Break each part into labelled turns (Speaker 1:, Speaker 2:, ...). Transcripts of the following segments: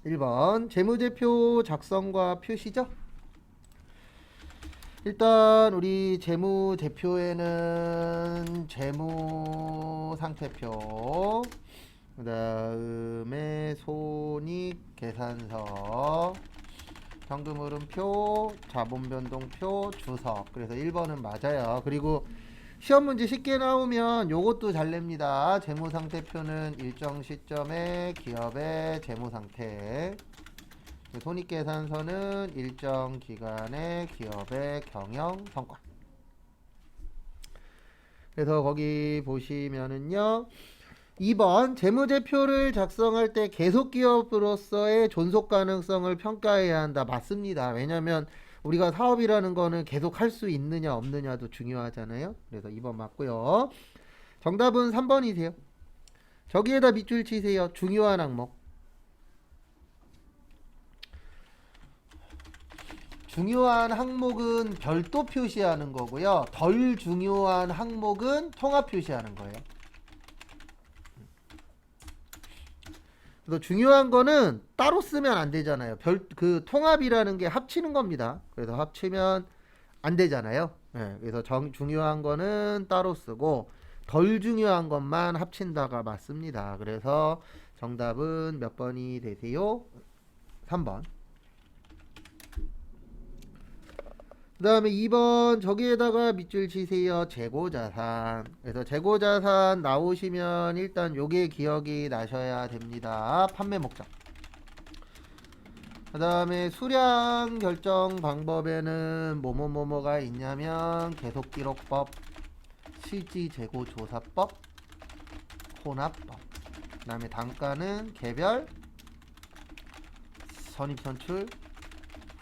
Speaker 1: 1번 재무제표 작성과 표시죠. 일단 우리 재무제표에는 재무상태표, 그 다음에 손익계산서, 현금흐름표, 자본변동표, 주석. 그래서 1번은 맞아요. 그리고 시험 문제 쉽게 나오면 요것도 잘 냅니다. 재무상태표는 일정 시점에 기업의 재무상태, 손익계산서는 일정 기간의 기업의 경영 성과. 그래서 거기 보시면은요, 2번 재무제표를 작성할 때 계속 기업으로서의 존속 가능성을 평가해야 한다. 맞습니다. 왜냐면 우리가 사업이라는 거는 계속 할 수 있느냐 없느냐도 중요하잖아요. 그래서 2번 맞고요. 정답은 3번이세요. 저기에다 밑줄 치세요. 중요한 항목. 중요한 항목은 별도 표시하는 거고요. 덜 중요한 항목은 통합 표시하는 거예요. 그래서 중요한 거는 따로 쓰면 안 되잖아요. 그 통합이라는 게 합치는 겁니다. 그래서 합치면 안 되잖아요. 네, 그래서 중요한 거는 따로 쓰고 덜 중요한 것만 합친다가 맞습니다. 그래서 정답은 몇 번이 되세요? 3번. 그 다음에 2번 저기에다가 밑줄 치세요. 재고자산. 그래서 재고자산 나오시면 일단 요게 기억이 나셔야 됩니다. 판매 목적. 그 다음에 수량 결정 방법에는 뭐뭐뭐뭐가 있냐면 계속기록법, 실지재고조사법, 혼합법. 그 다음에 단가는 개별, 선입선출,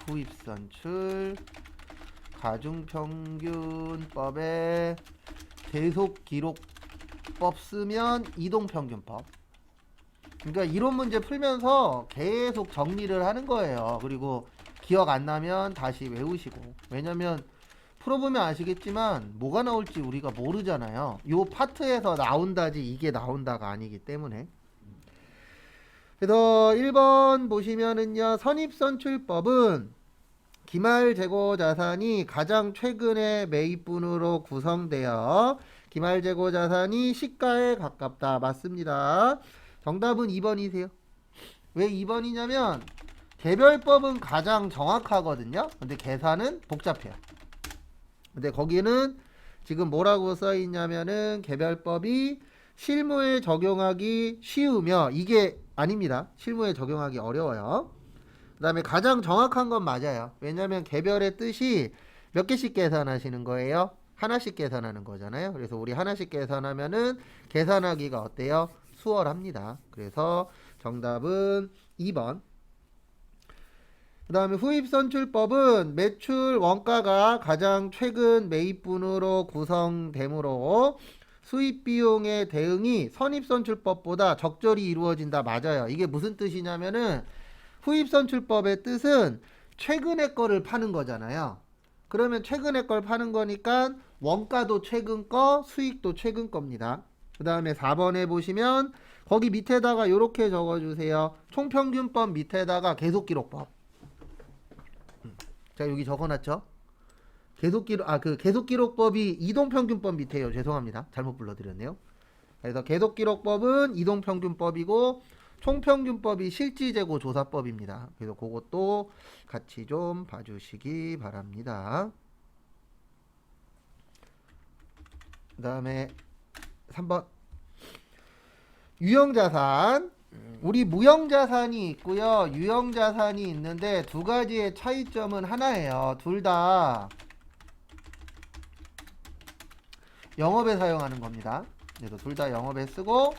Speaker 1: 후입선출, 가중평균법에 계속기록법 쓰면 이동평균법. 그러니까 이론 문제 풀면서 계속 정리를 하는 거예요. 그리고 기억 안 나면 다시 외우시고. 왜냐면 풀어보면 아시겠지만 뭐가 나올지 우리가 모르잖아요. 요 파트에서 나온다지 이게 나온다가 아니기 때문에. 그래서 1번 보시면은요. 선입선출법은 기말재고자산이 가장 최근의 매입분으로 구성되어 기말재고자산이 시가에 가깝다. 맞습니다. 정답은 2번이세요. 왜 2번이냐면 개별법은 가장 정확하거든요. 근데 계산은 복잡해요. 근데 거기는 지금 뭐라고 써있냐면은 개별법이 실무에 적용하기 쉬우며 이게 아닙니다. 실무에 적용하기 어려워요. 그 다음에 가장 정확한 건 맞아요. 왜냐면 개별의 뜻이 몇 개씩 계산하시는 거예요? 하나씩 계산하는 거잖아요. 그래서 우리 하나씩 계산하면은 계산하기가 어때요? 수월합니다. 그래서 정답은 2번. 그 다음에 후입선출법은 매출 원가가 가장 최근 매입분으로 구성되므로 수입비용의 대응이 선입선출법보다 적절히 이루어진다. 맞아요. 이게 무슨 뜻이냐면은 후입선출법의 뜻은 최근의 거를 파는 거잖아요. 그러면 최근의 걸 파는 거니까 원가도 최근 거, 수익도 최근 겁니다. 그 다음에 4번에 보시면 거기 밑에다가 이렇게 적어주세요. 총평균법 밑에다가 계속기록법. 자, 여기 적어놨죠? 계속기록법이 이동평균법 밑에요. 죄송합니다. 잘못 불러드렸네요. 그래서 계속기록법은 이동평균법이고 총평균법이 실지재고조사법입니다. 그래서 그것도 같이 좀 봐주시기 바랍니다. 그 다음에 3번 유형자산. 우리 무형자산이 있고요. 유형자산이 있는데 두 가지의 차이점은 하나예요. 둘 다 영업에 사용하는 겁니다. 그래서 둘 다 영업에 쓰고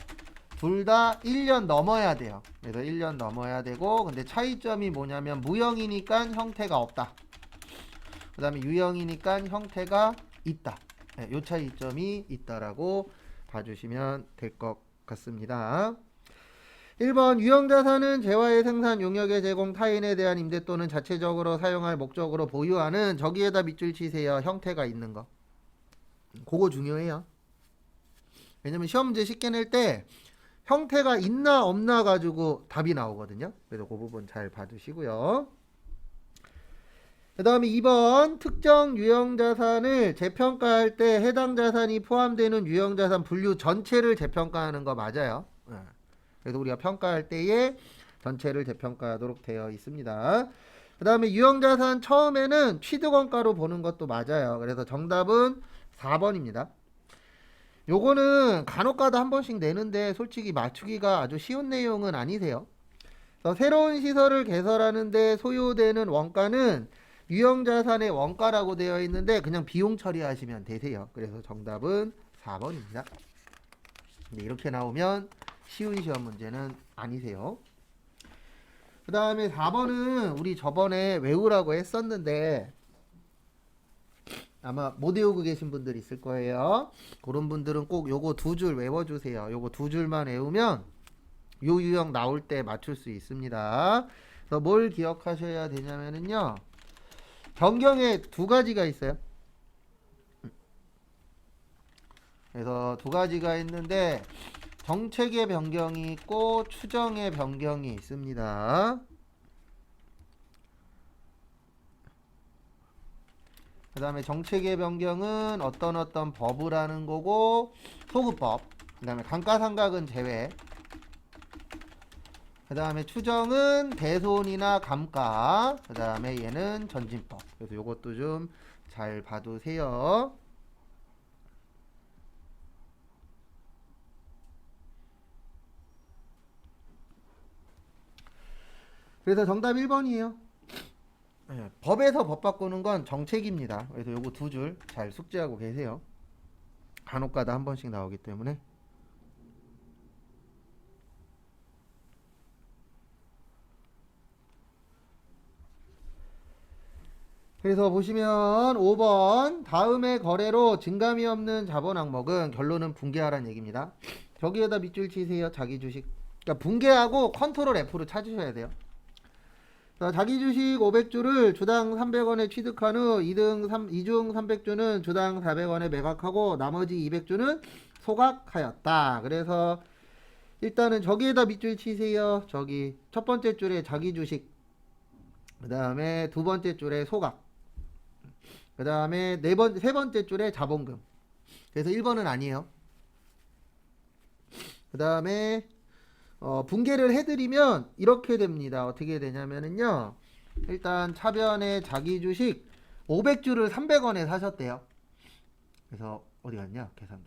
Speaker 1: 둘 다 1년 넘어야 돼요. 그래서 1년 넘어야 되고 근데 차이점이 뭐냐면 무형이니까 형태가 없다. 그 다음에 유형이니까 형태가 있다. 네, 요 차이점이 있다라고 봐주시면 될 것 같습니다. 1번 유형자산은 재화의 생산 용역의 제공 타인에 대한 임대 또는 자체적으로 사용할 목적으로 보유하는 저기에다 밑줄 치세요. 형태가 있는 거. 그거 중요해요. 왜냐면 시험 문제 쉽게 낼 때 형태가 있나 없나 가지고 답이 나오거든요. 그래서 그 부분 잘 봐두시고요. 그 다음에 2번 특정 유형자산을 재평가할 때 해당 자산이 포함되는 유형자산 분류 전체를 재평가하는 거 맞아요. 그래서 우리가 평가할 때에 전체를 재평가하도록 되어 있습니다. 그 다음에 유형자산 처음에는 취득원가로 보는 것도 맞아요. 그래서 정답은 4번입니다. 요거는 간혹가다 한 번씩 내는데 솔직히 맞추기가 아주 쉬운 내용은 아니세요. 그래서 새로운 시설을 개설하는데 소요되는 원가는 유형자산의 원가라고 되어 있는데 그냥 비용 처리하시면 되세요. 그래서 정답은 4번입니다. 근데 이렇게 나오면 쉬운 시험 문제는 아니세요. 그 다음에 4번은 우리 저번에 외우라고 했었는데 아마 못 외우고 계신 분들 있을 거예요. 그런 분들은 꼭 요거 두 줄 외워주세요. 요거 두 줄만 외우면 요 유형 나올 때 맞출 수 있습니다. 그래서 뭘 기억하셔야 되냐면은요. 변경에 두 가지가 있어요. 그래서 두 가지가 있는데 정책의 변경이 있고 추정의 변경이 있습니다. 그 다음에 정책의 변경은 어떤 법을 하는 거고 소급법, 그 다음에 감가상각은 제외, 그 다음에 추정은 대손이나 감가, 그 다음에 얘는 전진법. 그래서 요것도 좀 잘 봐두세요. 그래서 정답 1번이에요. 네, 법에서 법 바꾸는 건 정책입니다. 그래서 요거 두 줄 잘 숙지하고 계세요. 간혹가다 한 번씩 나오기 때문에. 그래서 보시면 5번 다음의 거래로 증감이 없는 자본 항목은 결론은 붕괴하라는 얘기입니다. 저기에다 밑줄 치세요. 자기 주식. 그러니까 붕괴하고 컨트롤 F로 찾으셔야 돼요. 자, 자기 주식 500주를 주당 300원에 취득한 후 2중 300주는 주당 400원에 매각하고 나머지 200주는 소각하였다. 그래서 일단은 저기에다 밑줄 치세요. 저기 첫 번째 줄에 자기 주식, 그 다음에 두 번째 줄에 소각, 그 다음에 세 번째 줄에 자본금. 그래서 1번은 아니에요. 그 다음에 붕괴를 해드리면 이렇게 됩니다. 어떻게 되냐면은요. 일단 차변에 자기 주식 500주를 300원에 사셨대요. 그래서 어디 갔냐? 계산기.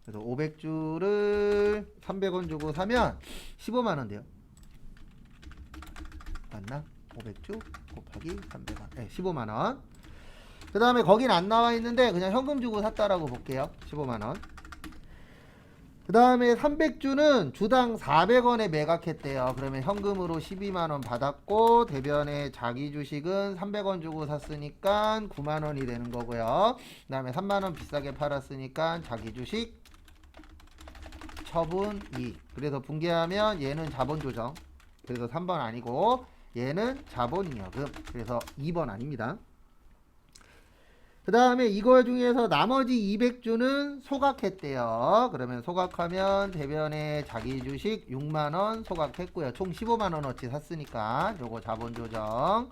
Speaker 1: 그래서 500주를 300원 주고 사면 15만원 돼요. 맞나? 500주 곱하기 300원. 네, 15만원. 그 다음에 거긴 안 나와 있는데 그냥 현금 주고 샀다라고 볼게요. 15만원. 그 다음에 300주는 주당 400원에 매각했대요. 그러면 현금으로 12만원 받았고 대변에 자기 주식은 300원 주고 샀으니까 9만원이 되는 거고요. 그 다음에 3만원 비싸게 팔았으니까 자기 주식 처분 2. 그래서 붕괴하면 얘는 자본 조정. 그래서 3번 아니고 얘는 자본잉여금. 그래서 2번 아닙니다. 그 다음에 이거 중에서 나머지 200주는 소각했대요. 그러면 소각하면 대변에 자기 주식 6만원 소각했고요. 총 15만원어치 샀으니까 요거 자본 조정.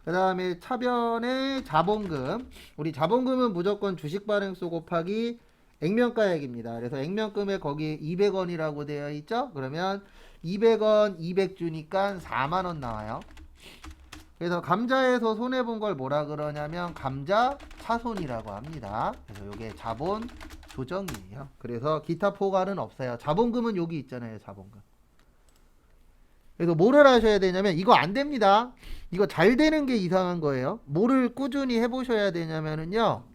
Speaker 1: 그 다음에 차변에 자본금. 우리 자본금은 무조건 주식 발행수 곱하기 액면가액입니다. 그래서 액면금에 거기 200원이라고 되어 있죠. 그러면 200원 200주니까 4만원 나와요. 그래서 감자에서 손해본 걸 뭐라 그러냐면 감자 차손이라고 합니다. 그래서 이게 자본 조정이에요. 그래서 기타 포괄은 없어요. 자본금은 여기 있잖아요. 자본금. 그래서 뭐를 하셔야 되냐면 이거 안 됩니다. 이거 잘 되는 게 이상한 거예요. 뭐를 꾸준히 해보셔야 되냐면은요.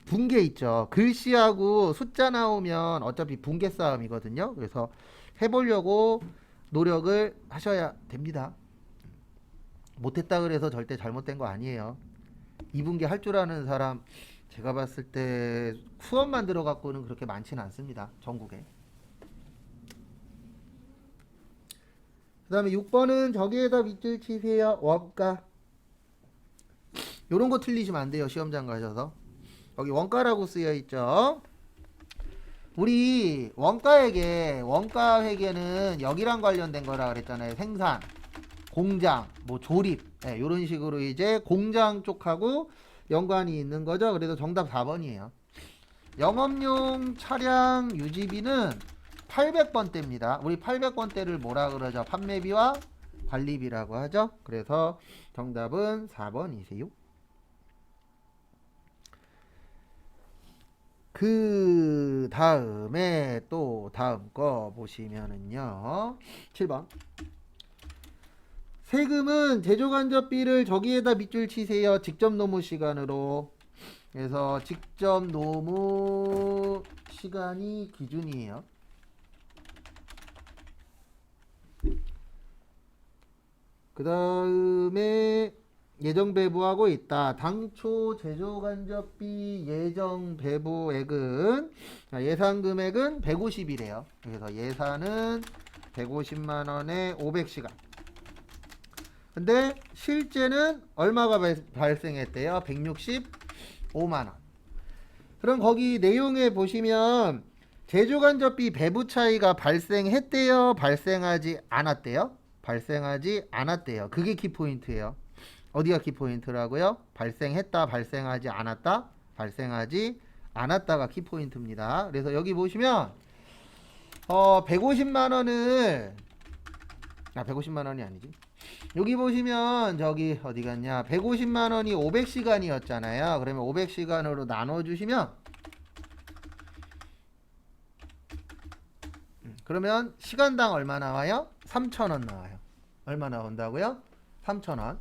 Speaker 1: 붕괴 있죠. 글씨하고 숫자 나오면 어차피 붕괴 싸움이거든요. 그래서 해보려고 노력을 하셔야 됩니다. 못했다 그래서 절대 잘못된 거 아니에요. 2분기 할 줄 아는 사람 제가 봤을 때 수업만 들어갖고는 그렇게 많지는 않습니다. 전국에. 그 다음에 6번은 저기에다 밑줄 치세요. 원가. 요런 거 틀리시면 안 돼요. 시험장 가셔서. 여기 원가라고 쓰여 있죠. 우리 원가 회계는 여기랑 관련된 거라 그랬잖아요. 생산, 공장, 뭐 조립, 네, 이런 식으로 이제 공장 쪽하고 연관이 있는 거죠. 그래서 정답 4번이에요. 영업용 차량 유지비는 800번대입니다. 우리 800번대를 뭐라 그러죠? 판매비와 관리비라고 하죠. 그래서 정답은 4번이세요. 그 다음에 또 다음 거 보시면은요. 7번. 세금은 제조간접비를 저기에다 밑줄 치세요. 직접 노무 시간으로. 그래서 직접 노무 시간이 기준이에요. 그 다음에 예정 배부하고 있다. 당초 제조간접비 예정 배부액은 예산 금액은 150이래요. 그래서 예산은 150만원에 500시간. 근데 실제는 얼마가 발생했대요? 165만원. 그럼 거기 내용에 보시면 제조간접비 배부 차이가 발생했대요? 발생하지 않았대요? 발생하지 않았대요. 그게 키포인트예요. 어디가 키포인트라고요? 발생했다, 발생하지 않았다, 발생하지 않았다가 키포인트입니다. 그래서 여기 보시면 150만원을 150만원이 아니지. 여기 보시면 저기 어디 갔냐, 150만원이 500시간이었잖아요. 그러면 500시간으로 나눠주시면 그러면 시간당 얼마 나와요? 3,000원 나와요. 얼마 나온다고요? 3,000원.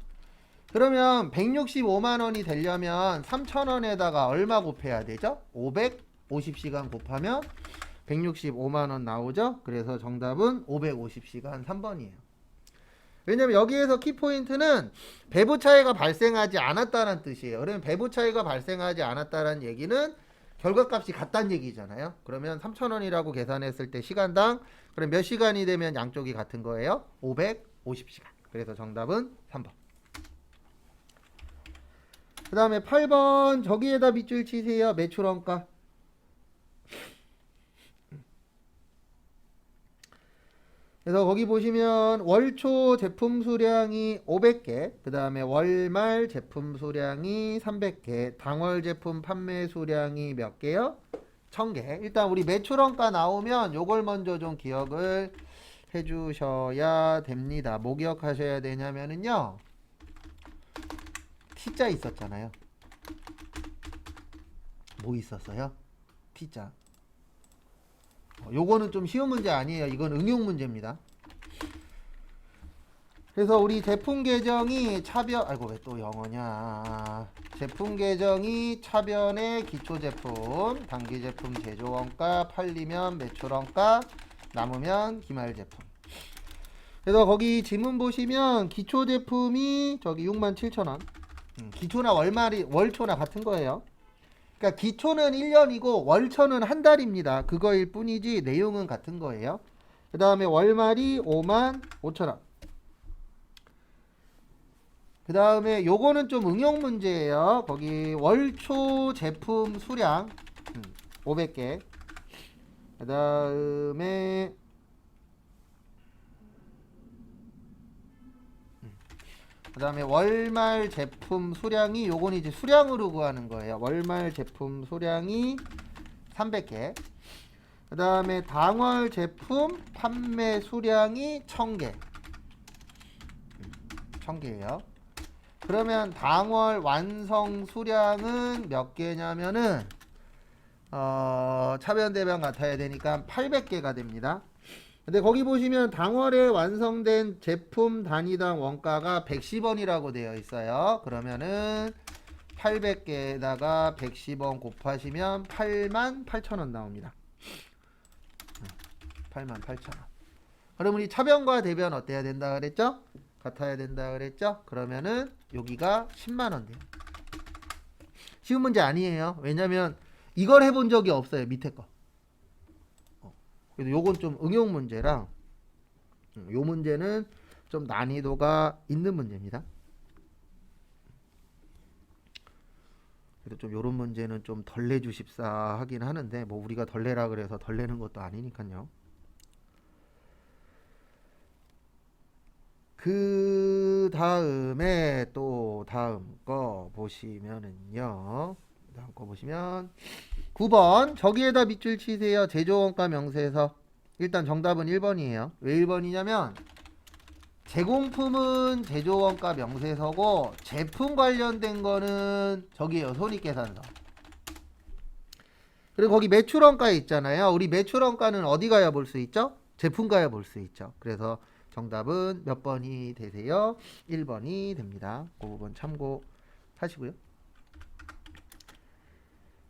Speaker 1: 그러면 165만원이 되려면 3,000원에다가 얼마 곱해야 되죠? 550시간 곱하면 165만원 나오죠? 그래서 정답은 550시간 3번이에요. 왜냐면 여기에서 키포인트는 배부 차이가 발생하지 않았다는 뜻이에요. 그러면 배부 차이가 발생하지 않았다는 얘기는 결과값이 같다는 얘기잖아요. 그러면 3,000원이라고 계산했을 때 시간당 그럼 몇 시간이 되면 양쪽이 같은 거예요? 550시간. 그래서 정답은 3번. 그 다음에 8번 저기에다 밑줄 치세요. 매출원가. 그래서 거기 보시면 월초 제품 수량이 500개, 그 다음에 월말 제품 수량이 300개, 당월 제품 판매 수량이 몇 개요? 1000개. 일단 우리 매출원가 나오면 요걸 먼저 좀 기억을 해주셔야 됩니다. 뭐 기억하셔야 되냐면은요, T자 있었잖아요. 뭐 있었어요? T자. 요거는 좀 쉬운 문제 아니에요. 이건 응용 문제입니다. 그래서 우리 제품 계정이 차변, 아이고 왜 또 영어냐. 제품 계정이 차변의 기초 제품, 단기 제품 제조원가, 팔리면 매출원가, 남으면 기말 제품. 그래서 거기 지문 보시면 기초 제품이 저기 67,000원. 기초나 월초나 같은 거예요. 그러니까 기초는 1년이고 월초는 한 달입니다. 그거일 뿐이지 내용은 같은 거예요. 그 다음에 월말이 55,000원. 그 다음에 요거는 좀 응용 문제예요. 거기 월초 제품 수량 500개. 그 다음에 월말 제품 수량이 요건 이제 수량으로 구하는 거예요. 월말 제품 수량이 300개. 그 다음에 당월 제품 판매 수량이 1000개. 1000개예요. 그러면 당월 완성 수량은 몇 개냐면은 차변 대변 같아야 되니까 800개가 됩니다. 근데 거기 보시면 당월에 완성된 제품 단위당 원가가 110원이라고 되어 있어요. 그러면은 800개에다가 110원 곱하시면 88,000원 나옵니다. 88,000원. 그럼 우리 차변과 대변 어때야 된다 그랬죠? 같아야 된다 그랬죠? 그러면은 여기가 10만원 돼요. 쉬운 문제 아니에요. 왜냐면 이걸 해본 적이 없어요. 밑에 거. 그래서 요건 좀 응용 문제랑 요 문제는 좀 난이도가 있는 문제입니다. 그래도 좀 요런 문제는 좀 덜 내주십사 하긴 하는데 뭐 우리가 덜 내라 그래서 덜 내는 것도 아니니까요. 그 다음에 또 다음 거 보시면은요. 다음 거 보시면 9번 저기에다 밑줄 치세요. 제조원가 명세서. 일단 정답은 1번이에요. 왜 1번이냐면 제공품은 제조원가 명세서고 제품 관련된 거는 저기에요. 손익계산서. 그리고 거기 매출원가 있잖아요. 우리 매출원가는 어디 가야 볼 수 있죠? 제품 가야 볼 수 있죠. 그래서 정답은 몇 번이 되세요? 1번이 됩니다. 그 부분 참고하시고요.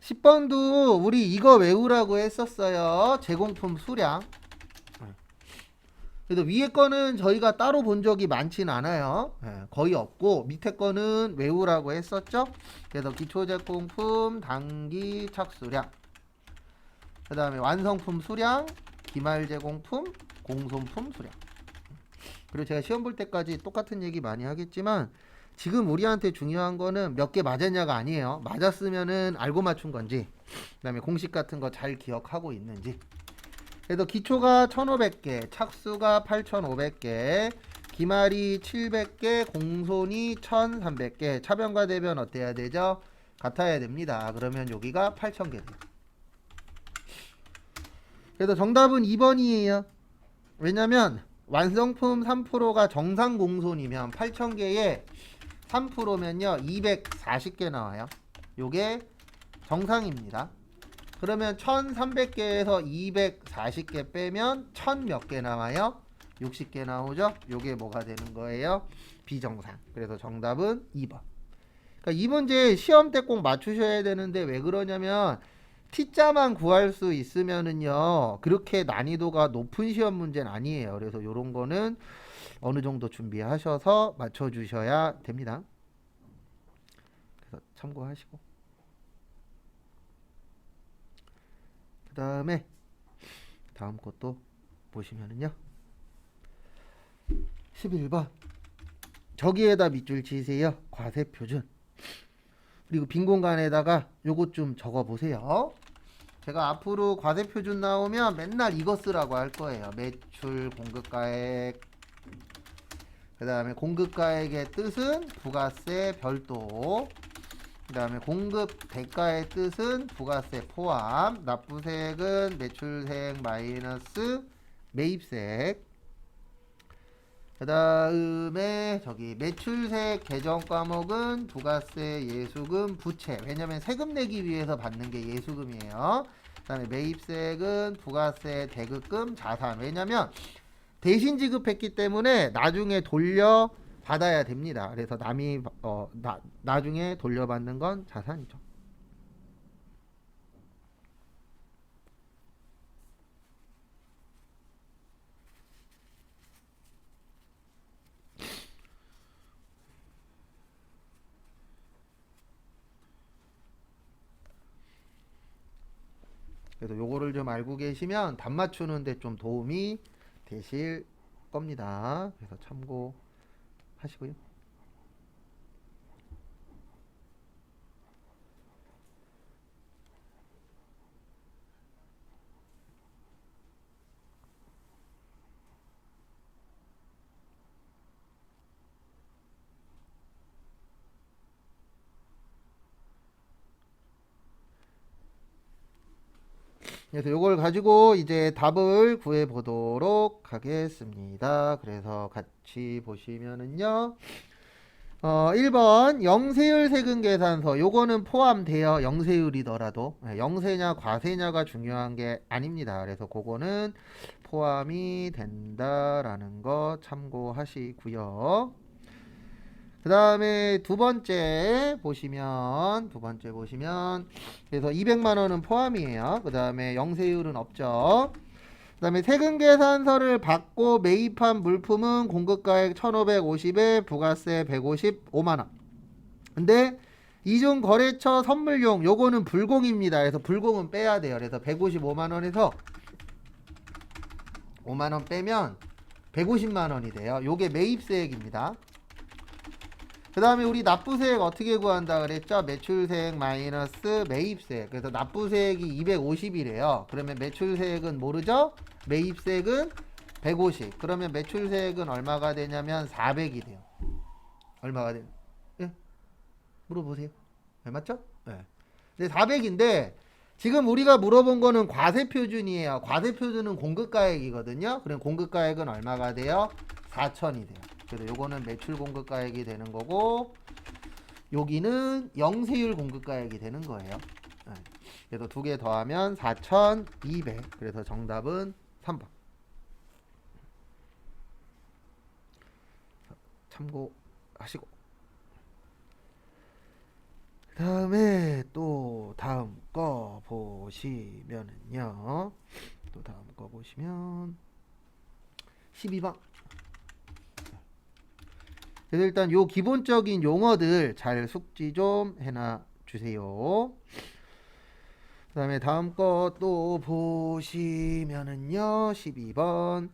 Speaker 1: 10번도 우리 이거 외우라고 했었어요. 제공품 수량. 그래도 위에 거는 저희가 따로 본 적이 많진 않아요. 거의 없고 밑에 거는 외우라고 했었죠. 그래서 기초제공품, 단기 착수량, 그 다음에 완성품 수량, 기말제공품, 공손품 수량. 그리고 제가 시험 볼 때까지 똑같은 얘기 많이 하겠지만 지금 우리한테 중요한 거는 몇 개 맞았냐가 아니에요. 맞았으면은 알고 맞춘 건지, 그 다음에 공식 같은 거 잘 기억하고 있는지. 그래서 기초가 1500개, 착수가 8500개, 기말이 700개, 공손이 1300개. 차변과 대변 어때야 되죠? 같아야 됩니다. 그러면 여기가 8000개 돼요. 그래서 정답은 2번이에요. 왜냐면 완성품 3%가 정상 공손이면 8000개에 3%면요 240개 나와요. 요게 정상입니다. 그러면 1300개에서 240개 빼면 1000 몇 개 나와요? 60개 나오죠? 요게 뭐가 되는 거예요? 비정상. 그래서 정답은 2번. 그러니까 이 문제 시험 때 꼭 맞추셔야 되는데 왜 그러냐면 T자만 구할 수 있으면은요 그렇게 난이도가 높은 시험 문제는 아니에요. 그래서 요런 거는 어느 정도 준비하셔서 맞춰주셔야 됩니다. 그래서 참고하시고 그 다음에 다음 것도 보시면은요 11번 저기에다 밑줄 치세요. 과세표준. 그리고 빈 공간에다가 요것 좀 적어 보세요. 제가 앞으로 과세표준 나오면 맨날 이거 쓰라고 할 거예요. 매출 공급가액, 그 다음에 공급가액의 뜻은 부가세 별도, 그 다음에 공급 대가의 뜻은 부가세 포함, 납부세액은 매출세액 마이너스 매입세액, 그 다음에 저기 매출세액 계정 과목은 부가세, 예수금, 부채. 왜냐면 세금 내기 위해서 받는 게 예수금이에요. 그 다음에 매입세액은 부가세, 대급금, 자산. 왜냐면 대신 지급했기 때문에 나중에 돌려 받아야 됩니다. 그래서 남이 나중에 돌려받는 건 자산이죠. 그래서 요거를 좀 알고 계시면 답 맞추는데 좀 도움이 되실 겁니다. 그래서 참고하시고요. 그래서 요걸 가지고 이제 답을 구해 보도록 하겠습니다. 그래서 같이 보시면은요. 1번 영세율 세금 계산서. 요거는 포함돼요. 영세율이더라도. 영세냐 과세냐가 중요한 게 아닙니다. 그래서 그거는 포함이 된다라는 거 참고하시고요. 그 다음에 두 번째 보시면 그래서 200만원은 포함이에요. 그 다음에 영세율은 없죠. 그 다음에 세금계산서를 받고 매입한 물품은 공급가액 1550에 부가세 155만원. 근데 이중거래처 선물용 요거는 불공입니다. 그래서 불공은 빼야 돼요. 그래서 155만원에서 5만원 빼면 150만원이 돼요. 요게 매입세액입니다. 그 다음에 우리 납부세액 어떻게 구한다 그랬죠? 매출세액 마이너스 매입세액. 그래서 납부세액이 250이래요. 그러면 매출세액은 모르죠? 매입세액은 150. 그러면 매출세액은 얼마가 되냐면 400이 돼요. 얼마가 돼요? 예? 물어보세요. 네, 맞죠? 네. 근데 400인데 지금 우리가 물어본 거는 과세표준이에요. 과세표준은 공급가액이거든요. 그럼 공급가액은 얼마가 돼요? 4천이 돼요. 그래서 요거는 매출 공급가액이 되는 거고 여기는 영세율 공급가액이 되는 거예요. 네. 그래서 두 개 더하면 4,200. 그래서 정답은 3번. 참고하시고. 그 다음에 또 다음 거 보시면은요. 또 다음 거 보시면 12번. 그래서 일단 요 기본적인 용어들 잘 숙지 좀 해놔 주세요. 그 다음에 다음 거 또 보시면은요. 12번.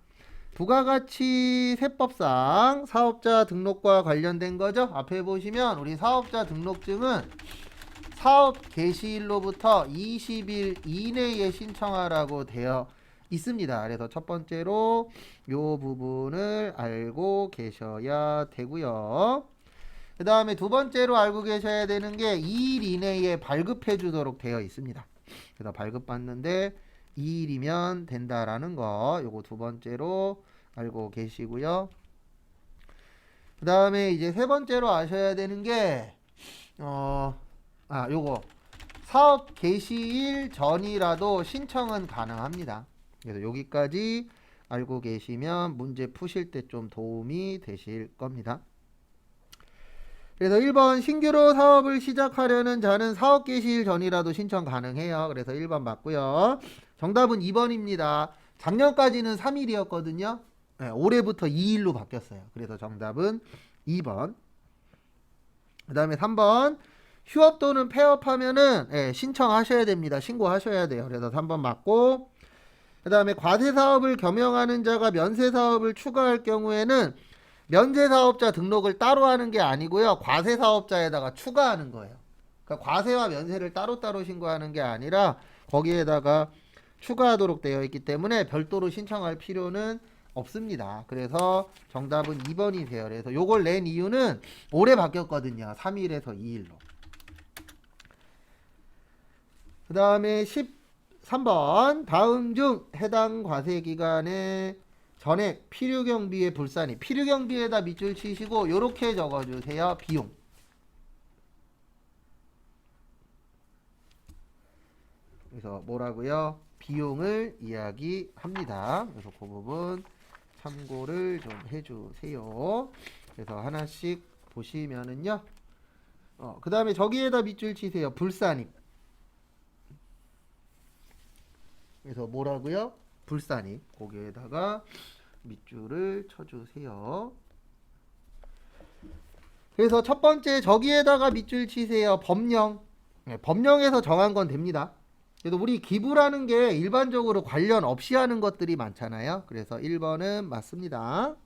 Speaker 1: 부가가치 세법상 사업자 등록과 관련된 거죠. 앞에 보시면 우리 사업자 등록증은 사업 개시일로부터 20일 이내에 신청하라고 되어 있습니다. 그래서 첫 번째로 요 부분을 알고 계셔야 되고요. 그 다음에 두 번째로 알고 계셔야 되는 게 2일 이내에 발급해 주도록 되어 있습니다. 그래서 발급받는데 2일이면 된다라는 거 요거 두 번째로 알고 계시고요. 그 다음에 이제 세 번째로 아셔야 되는 게 요거 사업 개시일 전이라도 신청은 가능합니다. 그래서 여기까지 알고 계시면 문제 푸실 때 좀 도움이 되실 겁니다. 그래서 1번 신규로 사업을 시작하려는 자는 사업 개시일 전이라도 신청 가능해요. 그래서 1번 맞고요. 정답은 2번입니다. 작년까지는 3일이었거든요. 네, 올해부터 2일로 바뀌었어요. 그래서 정답은 2번. 그 다음에 3번 휴업 또는 폐업하면은 신청하셔야 됩니다. 신고하셔야 돼요. 그래서 3번 맞고 그 다음에 과세사업을 겸용하는 자가 면세사업을 추가할 경우에는 면세사업자 등록을 따로 하는 게 아니고요. 과세사업자에다가 추가하는 거예요. 그러니까 과세와 면세를 따로따로 신고하는 게 아니라 거기에다가 추가하도록 되어 있기 때문에 별도로 신청할 필요는 없습니다. 그래서 정답은 2번이세요. 그래서 요걸 낸 이유는 올해 바뀌었거든요. 3일에서 2일로. 그 다음에 13번 다음 중 해당 과세기간의 전액 필요경비의 불산이 필요경비에다 밑줄 치시고 요렇게 적어주세요. 비용. 그래서 뭐라고요? 비용을 이야기합니다. 그래서 그 부분 참고를 좀 해주세요. 그래서 하나씩 보시면은요. 그 다음에 저기에다 밑줄 치세요. 불산입. 그래서 뭐라고요? 불산입. 거기에다가 밑줄을 쳐주세요. 그래서 첫 번째 저기에다가 밑줄 치세요. 법령. 법령에서 정한 건 됩니다. 그래서 우리 기부라는 게 일반적으로 관련 없이 하는 것들이 많잖아요. 그래서 1번은 맞습니다.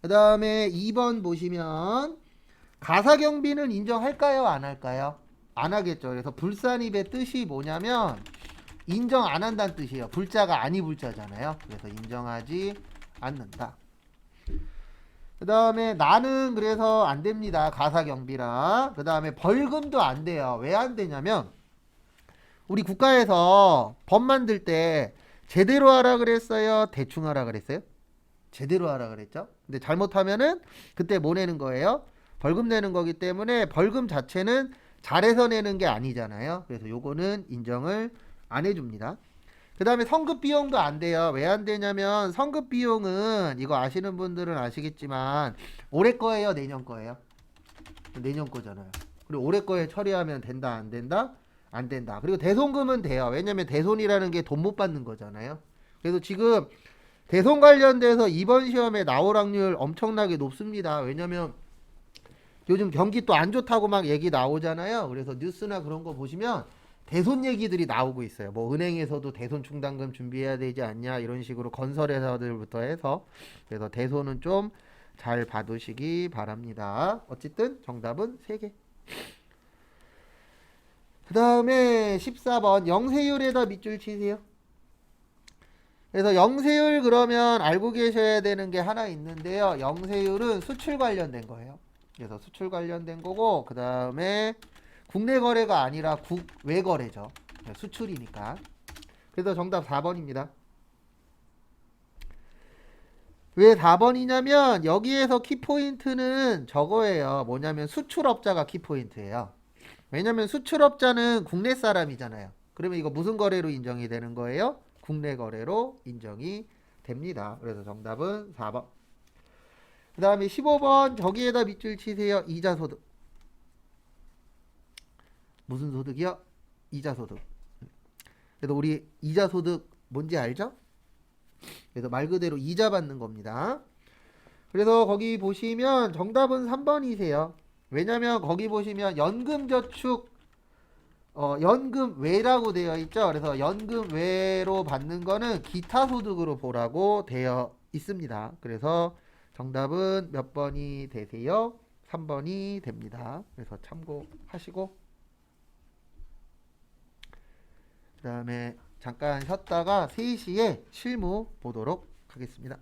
Speaker 1: 그 다음에 2번 보시면 가사경비는 인정할까요? 안 할까요? 안 하겠죠. 그래서 불산입의 뜻이 뭐냐면 인정 안 한다는 뜻이에요. 불자가 아니 불자잖아요. 그래서 인정하지 않는다. 그 다음에 나는 그래서 안 됩니다. 가사경비라. 그 다음에 벌금도 안 돼요. 왜 안 되냐면 우리 국가에서 법 만들 때 제대로 하라 그랬어요? 대충 하라 그랬어요? 제대로 하라 그랬죠? 근데 잘못하면은 그때 뭐 내는 거예요? 벌금 내는 거기 때문에 벌금 자체는 잘해서 내는 게 아니잖아요. 그래서 요거는 인정을 안 해줍니다. 그 다음에 성급 비용도 안 돼요. 왜 안 되냐면 성급 비용은 이거 아시는 분들은 아시겠지만 올해 거예요? 내년 거예요? 내년 거잖아요. 그리고 올해 거에 처리하면 된다? 안 된다? 안 된다. 그리고 대손금은 돼요. 왜냐면 대손이라는 게 돈 못 받는 거잖아요. 그래서 지금 대손 관련돼서 이번 시험에 나올 확률 엄청나게 높습니다. 왜냐면 요즘 경기 또 안 좋다고 막 얘기 나오잖아요. 그래서 뉴스나 그런 거 보시면 대손 얘기들이 나오고 있어요. 뭐 은행에서도 대손 충당금 준비해야 되지 않냐 이런 식으로 건설회사들부터 해서 그래서 대손은 좀 잘 봐두시기 바랍니다. 어쨌든 정답은 3개. 그 다음에 14번 영세율에다 밑줄 치세요. 그래서 영세율 그러면 알고 계셔야 되는 게 하나 있는데요. 영세율은 수출 관련된 거예요. 그래서 수출 관련된 거고, 그 다음에 국내 거래가 아니라 국외 거래죠. 수출이니까. 그래서 정답 4번입니다. 왜 4번이냐면 여기에서 키포인트는 저거예요. 뭐냐면 수출업자가 키포인트예요. 왜냐면 수출업자는 국내 사람이잖아요. 그러면 이거 무슨 거래로 인정이 되는 거예요? 국내 거래로 인정이 됩니다. 그래서 정답은 4번. 그 다음에 15번 저기에다 밑줄 치세요. 이자소득. 무슨 소득이요? 이자소득. 그래서 우리 이자소득 뭔지 알죠? 그래서 말 그대로 이자 받는 겁니다. 그래서 거기 보시면 정답은 3번이세요. 왜냐면 거기 보시면 연금저축 연금외라고 되어 있죠. 그래서 연금외로 받는 거는 기타 소득으로 보라고 되어 있습니다. 그래서 정답은 몇 번이 되세요? 3번이 됩니다. 그래서 참고하시고 그 다음에 잠깐 쉬었다가 3시에 실무 보도록 하겠습니다.